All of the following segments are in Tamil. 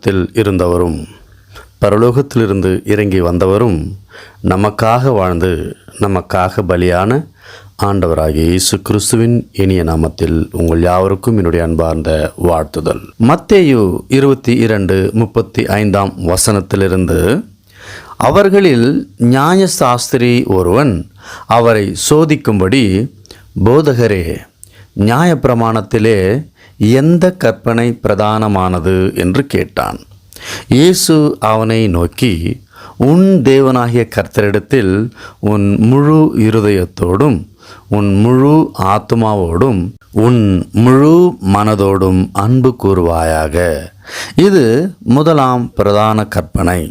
உலகத்தில் இருந்தவரும் பரலோகத்திலிருந்து இறங்கி வந்தவரும் நமக்காக வாழ்ந்து நமக்காக பலியான ஆண்டவராகிய இயேசு கிறிஸ்துவின் இனிய நாமத்தில் உங்கள் யாவருக்கும் என்னுடைய அன்பார்ந்த வாழ்த்துதல். மத்தேயு 22:35 வசனத்திலிருந்து, அவர்களில் நியாயசாஸ்திரி ஒருவன் அவரை சோதிக்கும்படி, போதகரே, நியாயப்பிரமாணத்திலே எந்த கற்பனை பிரதானமானது என்று கேட்டான். இயேசு அவனை நோக்கி, உன் தேவனாகிய கர்த்தரிடத்தில் உன் முழு இருதயத்தோடும் உன் முழு ஆத்துமாவோடும் உன் முழு மனதோடும் அன்பு கூறுவாயாக. இது முதலாம் பிரதான கற்பனை.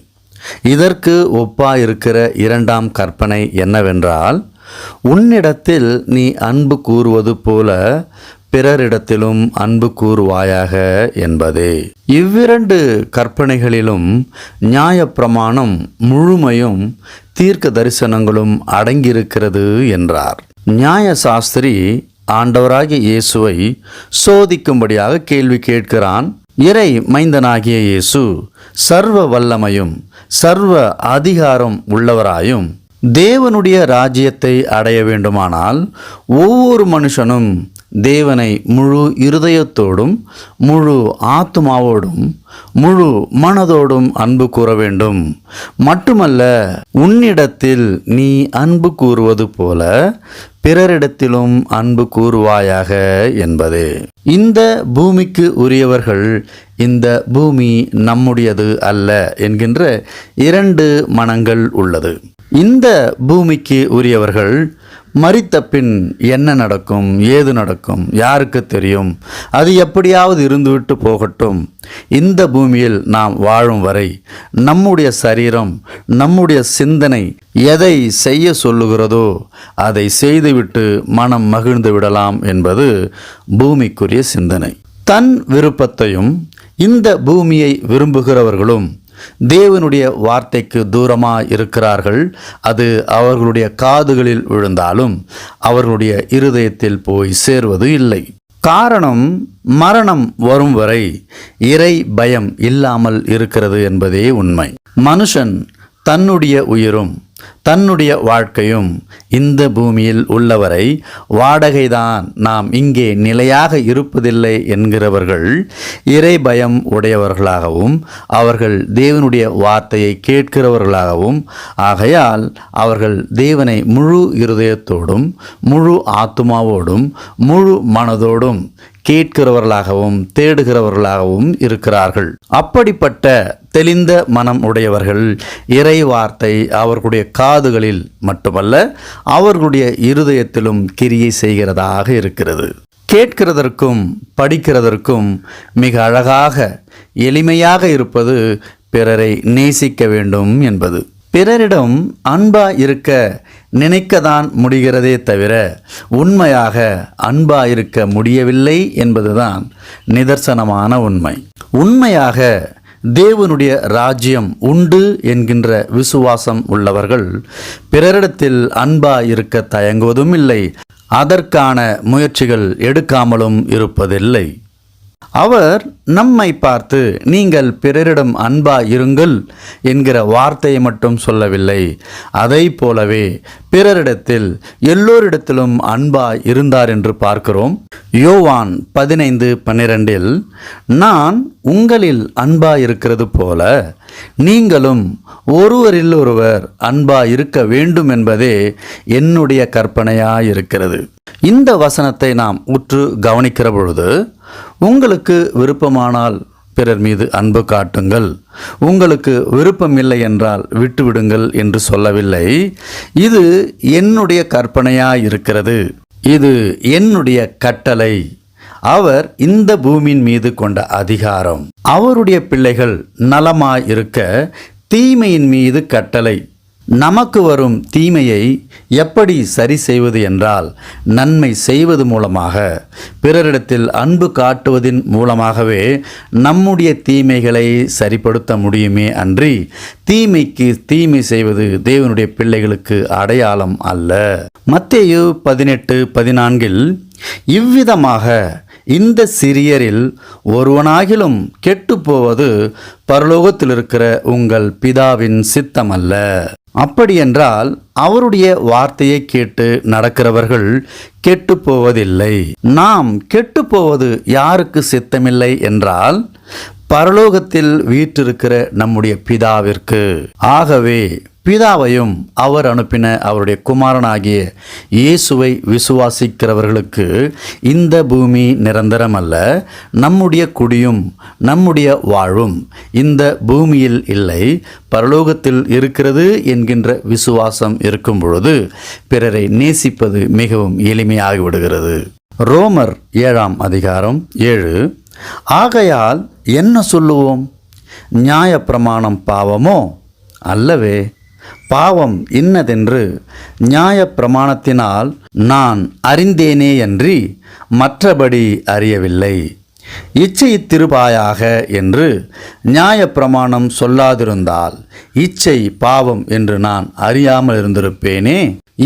இதற்கு ஒப்பாயிருக்கிற இரண்டாம் கற்பனை என்னவென்றால், உன்னிடத்தில் நீ அன்பு கூறுவது போல பிறரிடத்திலும் அன்பு கூறுவாயாக என்பதே. இவ்விரண்டு கற்பனைகளிலும் நியாயப்பிரமாணம் முழுமையும் தீர்க்க தரிசனங்களும் அடங்கியிருக்கிறது என்றார். நியாயசாஸ்திரி ஆண்டவராகிய இயேசுவை சோதிக்கும்படியாக கேள்வி கேட்கிறான். இறை மைந்தனாகிய இயேசு சர்வ வல்லமையும் சர்வ அதிகாரம் உள்ளவராயும் தேவனுடைய ராஜ்யத்தை அடைய வேண்டுமானால் ஒவ்வொரு மனுஷனும் தேவனை முழு இருதயத்தோடும் முழு ஆத்துமாவோடும் முழு மனதோடும் அன்பு கூற வேண்டும். மட்டுமல்ல, உன்னிடத்தில் நீ அன்பு கூறுவது போல பிறரிடத்திலும் அன்பு கூறுவாயாக என்பதே. இந்த பூமிக்கு உரியவர்கள், இந்த பூமி நம்முடையது அல்ல என்கின்ற இரண்டு மனங்கள் உள்ளது. இந்த பூமிக்கு உரியவர்கள் மரித்த பின் என்ன நடக்கும், ஏது நடக்கும், யாருக்கு தெரியும், அது எப்படியாவது இருந்துவிட்டு போகட்டும். இந்த பூமியில் நாம் வாழும் வரை நம்முடைய சரீரம், நம்முடைய சிந்தனை எதை செய்ய சொல்லுகிறதோ அதை செய்துவிட்டு மனம் மகிழ்ந்து விடலாம் என்பது பூமிக்குரிய சிந்தனை. தன் விருப்பத்தையும் இந்த பூமியை விரும்புகிறவர்களும் தேவனுடைய வார்த்தைக்கு தூரமாக இருக்கிறார்கள். அது அவர்களுடைய காதுகளில் விழுந்தாலும் அவர்களுடைய இருதயத்தில் போய் சேர்வது இல்லை. காரணம், மரணம் வரும் வரை இறை பயம் இல்லாமல் இருக்கிறது என்பதே உண்மை. மனுஷன் தன்னுடைய உயிரும் தன்னுடைய வாழ்க்கையும் இந்த பூமியில் உள்ளவரை வாடகைதான், நாம் இங்கே நிலையாக இருப்பதில்லை என்கிறவர்கள் இறை பயம் உடையவர்களாகவும் அவர்கள் தேவனுடைய வார்த்தையை கேட்கிறவர்களாகவும், ஆகையால் அவர்கள் தேவனை முழு இருதயத்தோடும் முழு ஆத்துமாவோடும் முழு மனதோடும் கேட்கிறவர்களாகவும் தேடுகிறவர்களாகவும் இருக்கிறார்கள். அப்படிப்பட்ட தெளிந்த மனம் உடையவர்கள் இறை வார்த்தை அவர்களுடைய காதுகளில் மட்டுமல்ல அவர்களுடைய இருதயத்திலும் கிரியை செய்கிறதாக இருக்கிறது. கேட்கிறதற்கும் படிக்கிறதற்கும் மிக அழகாக எளிமையாக இருப்பது பிறரை நேசிக்க வேண்டும் என்பது. பிறரிடம் அன்பா இருக்க நினைக்கத்தான் முடிகிறதே தவிர உண்மையாக அன்பா இருக்க முடியவில்லை என்பதுதான் நிதர்சனமான உண்மை. உண்மையாக தேவனுடைய ராஜ்யம் உண்டு என்கின்ற விசுவாசம் உள்ளவர்கள் பிறரிடத்தில் அன்பா இருக்க தயங்குவதும் இல்லை, அதற்கான முயற்சிகள் எடுக்காமலும் இருப்பதில்லை. அவர் நம்மை பார்த்து நீங்கள் பிறரிடம் அன்பா இருங்கள் என்கிற வார்த்தையை மட்டும் சொல்லவில்லை, அதை போலவே பிறரிடத்தில் எல்லோரிடத்திலும் அன்பா இருந்தார் என்று பார்க்கிறோம். யோவான் 15:12 நான் உங்களில் அன்பா இருக்கிறது போல நீங்களும் ஒருவரில் ஒருவர் அன்பா இருக்க வேண்டும் என்பதே என்னுடைய கற்பனையாயிருக்கிறது. இந்த வசனத்தை நாம் உற்று கவனிக்கிற பொழுது, உங்களுக்கு விருப்பமானால் பிறர் மீது அன்பு காட்டுங்கள், உங்களுக்கு விருப்பமில்லை என்றால் விட்டுவிடுங்கள் என்று சொல்லவில்லை. இது என்னுடைய கற்பனையாயிருக்கிறது, இது என்னுடைய கட்டளை. அவர் இந்த பூமியின் மீது கொண்ட அதிகாரம். அவருடைய பிள்ளைகள் நலமாயிருக்க தீமையின் மீது கட்டளை. நமக்கு வரும் தீமையை எப்படி சரி செய்வது என்றால், நன்மை செய்வது மூலமாக, பிறரிடத்தில் அன்பு காட்டுவதின் மூலமாகவே நம்முடைய தீமைகளை சரிப்படுத்த முடியுமே அன்றி தீமைக்கு தீமை செய்வது தேவனுடைய பிள்ளைகளுக்கு அடையாளம் அல்ல. மத்தேயு 18:14 இவ்விதமாக இந்த சிறியரில் ஒருவனாகிலும் கெட்டுப்போவது பரலோகத்தில் இருக்கிற உங்கள் பிதாவின் சித்தமல்ல. அப்படியென்றால் அவருடைய வார்த்தையை கேட்டு நடக்கிறவர்கள் கெட்டுப்போவதில்லை. நாம் கெட்டுப்போவது யாருக்கு சித்தமில்லை என்றால் பரலோகத்தில் வீற்றிருக்கிற நம்முடைய பிதாவிற்கு. ஆகவே பிதாவையும் அவர் அனுப்பின அவருடைய குமாரனாகிய இயேசுவை விசுவாசிக்கிறவர்களுக்கு இந்த பூமி நிரந்தரமல்ல. நம்முடைய குடியும் நம்முடைய வாழ்வும் இந்த பூமியில் இல்லை, பரலோகத்தில் இருக்கிறது என்கின்ற விசுவாசம் இருக்கும் பொழுது பிறரை நேசிப்பது மிகவும் எளிமையாகிவிடுகிறது. ரோமர் 7ஆம் அதிகாரம் 7. ஆகையால் என்ன சொல்லுவோம்? நியாயப்பிரமாணம் பாவமோ? அல்லவே. பாவம் இன்னதென்று நியாயப்பிரமாணத்தினால் நான் அறிந்தேனேயன்றி மற்றபடி அறியவில்லை. இச்சைத்திருப்பாயாக என்று நியாயப்பிரமாணம் சொல்லாதிருந்தால் இச்சை பாவம் என்று நான் அறியாமல் இருந்திருப்பேனே.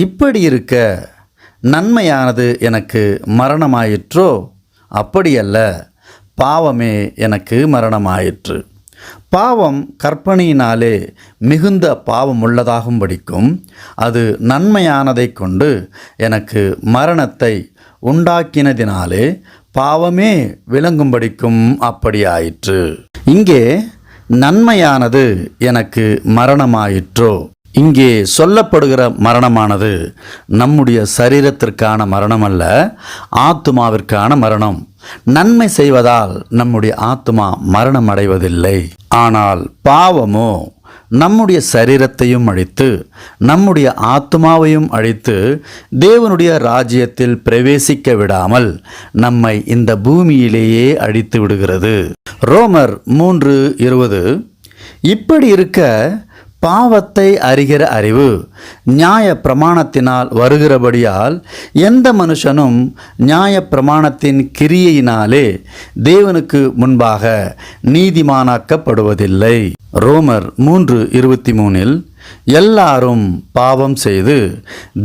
இப்படி இருக்க நன்மையானது எனக்கு மரணமாயிற்றோ? அப்படியல்ல, பாவமே எனக்கு மரணமாயிற்று. பாவம் கற்பனையினாலே மிகுந்த பாவம் உள்ளதாகும்படிக்கும் அது நன்மையானதை கொண்டு எனக்கு மரணத்தை உண்டாக்கினதினாலே பாவமே விளங்கும்படிக்கும் அப்படியாயிற்று. இங்கே நன்மையானது எனக்கு மரணமாயிற்றோ? இங்கே சொல்லப்படுகிற மரணமானது நம்முடைய சரீரத்திற்கான மரணம் அல்ல, ஆத்துமாவிற்கான மரணம். நன்மை செய்வதால் நம்முடைய ஆத்துமா மரணம் அடைவதில்லை. ஆனால் பாவமோ நம்முடைய சரீரத்தையும் அழித்து நம்முடைய ஆத்துமாவையும் அழித்து தேவனுடைய ராஜ்யத்தில் பிரவேசிக்க விடாமல் நம்மை இந்த பூமியிலேயே அழித்து விடுகிறது. ரோமர் 3:20. இப்படி இருக்க பாவத்தை அறிகிற அறிவு நியாய பிரமாணத்தினால் வருகிறபடியால் எந்த மனுஷனும் நியாய பிரமாணத்தின் கிரியையினாலே தேவனுக்கு முன்பாக நீதிமானாக்கப்படுவதில்லை. ரோமர் 3:23. எல்லாரும் பாவம் செய்து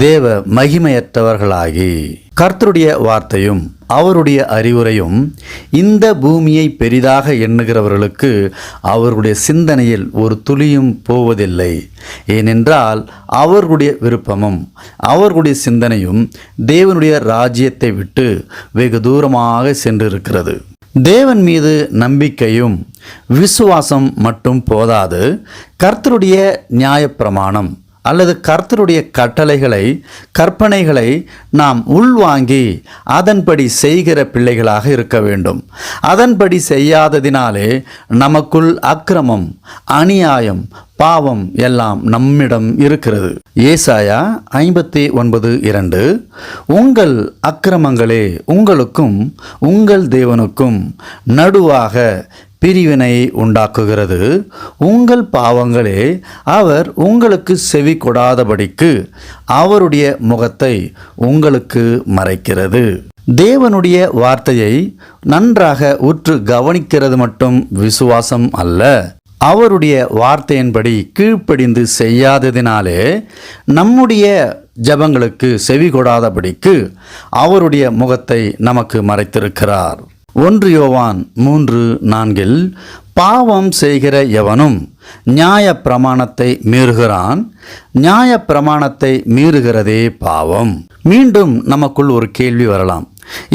தேவ மகிமையற்றவர்களாகி. கர்த்தருடைய வார்த்தையும் அவருடைய அறிவுரையும் இந்த பூமியை பெரிதாக எண்ணுகிறவர்களுக்கு அவர்களுடைய சிந்தனையில் ஒரு துளியும் போவதில்லை. ஏனென்றால் அவர்களுடைய விருப்பமும் அவர்களுடைய சிந்தனையும் தேவனுடைய ராஜ்யத்தை விட்டு வெகு தூரமாக சென்றிருக்கிறது. தேவன் மீது நம்பிக்கையும் விசுவாசம் மட்டும் போதாது, கர்த்தருடைய நியாயப்பிரமாணம் அல்லது கர்த்தருடைய கட்டளைகளை கற்பனைகளை நாம் உள்வாங்கி அதன்படி செய்கிற பிள்ளைகளாக இருக்க வேண்டும். அதன்படி செய்யாததினாலே நமக்குள் அக்கிரமம், அநியாயம், பாவம் எல்லாம் நம்மிடம் இருக்கிறது. ஏசாயா 59:2. உங்கள் அக்கிரமங்களே உங்களுக்கும் உங்கள் தேவனுக்கும் நடுவாக பிரிவினை உண்டாக்குகிறது. உங்கள் பாவங்களே அவர் உங்களுக்கு செவி கொடாதபடிக்கு அவருடைய முகத்தை உங்களுக்கு மறைக்கிறது. தேவனுடைய வார்த்தையை நன்றாக உற்று கவனிக்கிறது மட்டும் விசுவாசம் அல்ல, அவருடைய வார்த்தையின்படி கீழ்ப்படிந்து செய்யாததினாலே நம்முடைய ஜெபங்களுக்கு செவி கொடாதபடிக்கு அவருடைய முகத்தை நமக்கு மறைத்திருக்கிறார். 1 யோவான் 3:4. பாவம் செய்கிற எவனும் நியாய பிரமாணத்தை மீறுகிறான், நியாய பிரமாணத்தை மீறுகிறதே பாவம். மீண்டும் நமக்குள் ஒரு கேள்வி வரலாம்,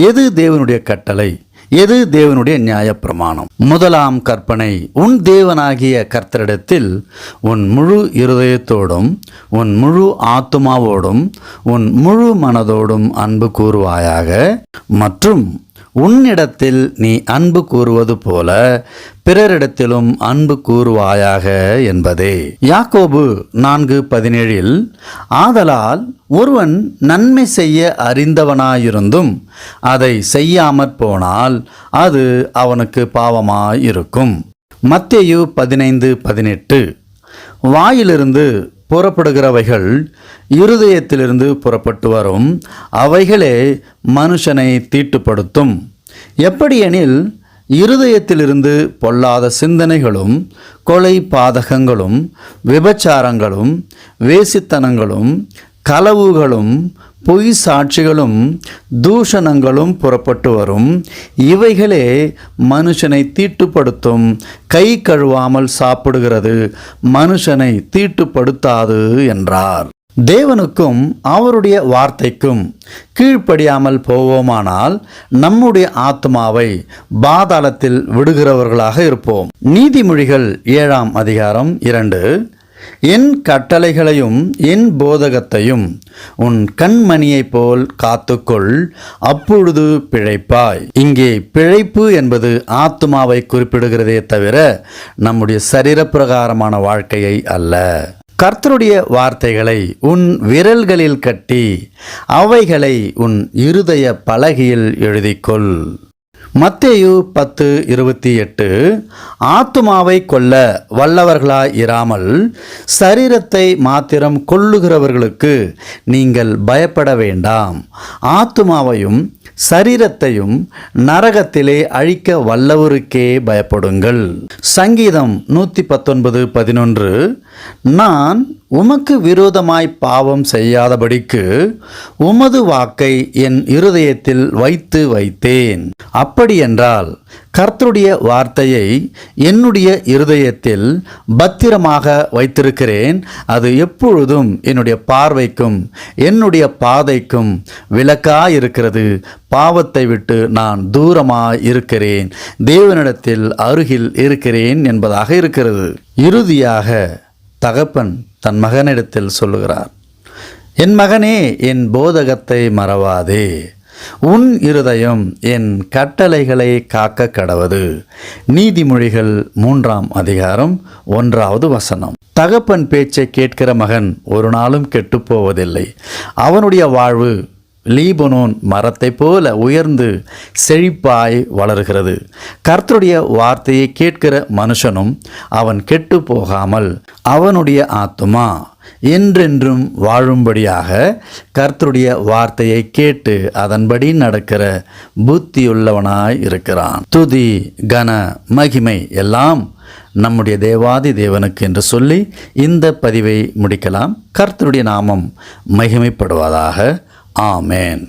எது தேவனுடைய கட்டளை, எது தேவனுடைய நியாயப்பிரமாணம்? முதலாம் கற்பனை, உன் தேவனாகிய கர்த்தரிடத்தில் உன் முழு இருதயத்தோடும் உன் முழு ஆத்துமாவோடும் உன் முழு மனதோடும் அன்பு கூறுவாயாக, மற்றும் உன்னிடத்தில் நீ அன்பு கூறுவது போல பிறரிடத்திலும் அன்பு கூறுவாயாக என்பதே. யாக்கோபு 4:17. ஆதலால் ஒருவன் நன்மை செய்ய அறிந்தவனாயிருந்தும் அதை செய்யாமற் போனால் அது அவனுக்கு பாவமாயிருக்கும். மத்தேயு 15:18. வாயிலிருந்து புறப்படுகிறவைகள் இருதயத்திலிருந்து புறப்பட்டு வரும், அவைகளே மனுஷனை தீட்டுப்படுத்தும். எப்படியெனில் இருதயத்திலிருந்து பொல்லாத சிந்தனைகளும் கொலை பாதகங்களும் விபச்சாரங்களும் வேசித்தனங்களும் களவுகளும் பொய் சாட்சிகளும் தூஷணங்களும் புறப்பட்டு வரும். இவைகளே மனுஷனை தீட்டுப்படுத்தும். கை கழுவாமல் சாப்பிடுகிறது மனுஷனை தீட்டுப்படுத்தாது என்றார். தேவனுக்கும் அவருடைய வார்த்தைக்கும் கீழ்ப்படியாமல் போவோமானால் நம்முடைய ஆத்மாவை பாதாளத்தில் விடுகிறவர்களாக இருப்போம். நீதிமொழிகள் 7ஆம் அதிகாரம் 2. என் கட்டளைகளையும் என் போதகத்தையும் உன் கண்மணியைப் போல் காத்துக்கொள், அப்பொழுது பிழைப்பாய். இங்கே பிழைப்பு என்பது ஆத்மாவை குறிப்பிடுகிறதே தவிர நம்முடைய சரீரப்பிரகாரமான வாழ்க்கையை அல்ல. கர்த்தருடைய வார்த்தைகளை உன் விரல்களில் கட்டி அவைகளை உன் இருதய பலகையில் எழுதிக்கொள். மத்தேயு 10:28. ஆத்துமாவை கொல்ல வல்லவர்களாய் இராமல் சரீரத்தை மாத்திரம் கொல்லுகிறவர்களுக்கு நீங்கள் பயப்பட வேண்டாம். ஆத்துமாவையும் சரீரத்தையும் நரகத்திலே அழிக்க வல்லவருக்கே பயப்படுங்கள். சங்கீதம் 119:11. நான் உமக்கு விரோதமாய் பாவம் செய்யாதபடிக்கு உமது வாக்கை என் இருதயத்தில் வைத்தேன். அப்படியென்றால் கர்த்தருடைய வார்த்தையை என்னுடைய இருதயத்தில் பத்திரமாக வைத்திருக்கிறேன். அது எப்பொழுதும் என்னுடைய பார்வைக்கும் என்னுடைய பாதைக்கும் விலக்காயிருக்கிறது. பாவத்தை விட்டு நான் தூரமாய் இருக்கிறேன், தேவனிடத்தில் அருகில் இருக்கிறேன் என்பதாக இருக்கிறது. இறுதியாக தகப்பன் தன் மகனிடத்தில் சொல்லுகிறார், என் மகனே, என் போதகத்தை மறவாதே, உன் இருதயம் என் கட்டளைகளை காக்க கடவது. நீதிமொழிகள் 3ஆம் அதிகாரம் 1வது வசனம். தகப்பன் பேச்சை கேட்கிற மகன் ஒரு நாளும் கெட்டுப்போவதில்லை. அவனுடைய வாழ்வு லீபனோன் மரத்தை போல உயர்ந்து செழிப்பாய் வளர்கிறது. கர்த்தருடைய வார்த்தையை கேட்கிற மனுஷனும் அவன் கெட்டு போகாமல் அவனுடைய ஆத்துமா என்றென்றும் வாழும்படியாக கர்த்தருடைய வார்த்தையை கேட்டு அதன்படி நடக்கிற புத்தியுள்ளவனாய் இருக்கிறான். துதி, கன, மகிமை எல்லாம் நம்முடைய தேவாதி தேவனுக்கு என்று சொல்லி இந்த பதிவை முடிக்கலாம். கர்த்தருடைய நாமம் மகிமைப்படுவதாக. ஆமென்.